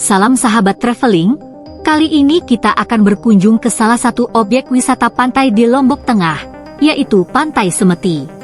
Salam sahabat traveling, kali ini kita akan berkunjung ke salah satu objek wisata pantai di Lombok Tengah, yaitu Pantai Semeti.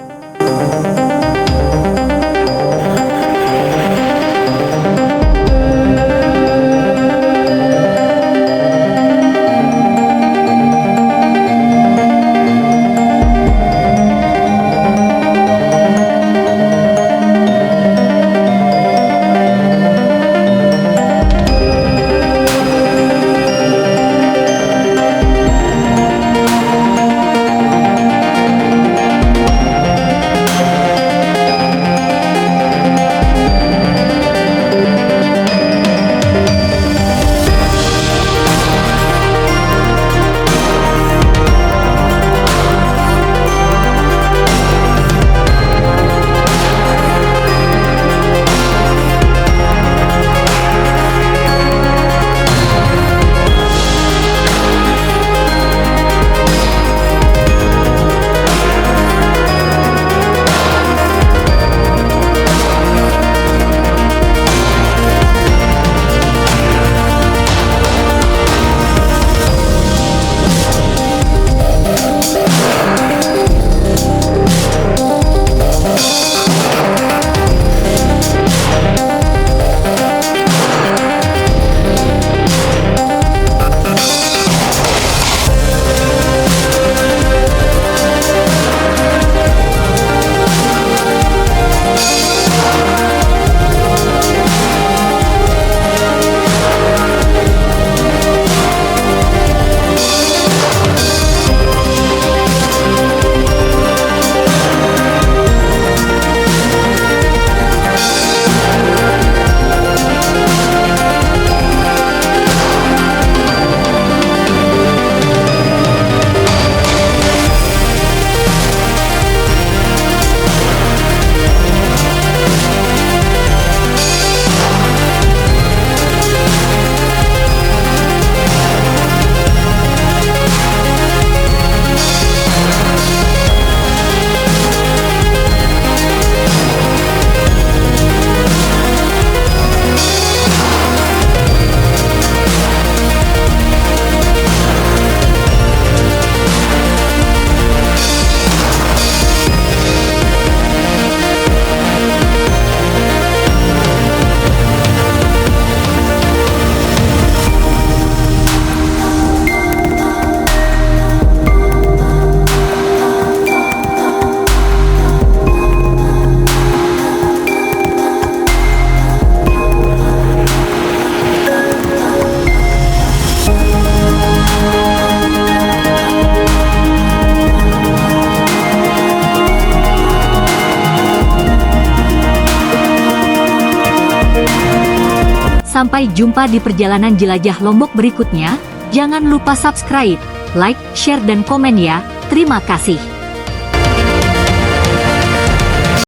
Sampai jumpa di perjalanan jelajah Lombok berikutnya. Jangan lupa subscribe, like, share dan komen ya. Terima kasih.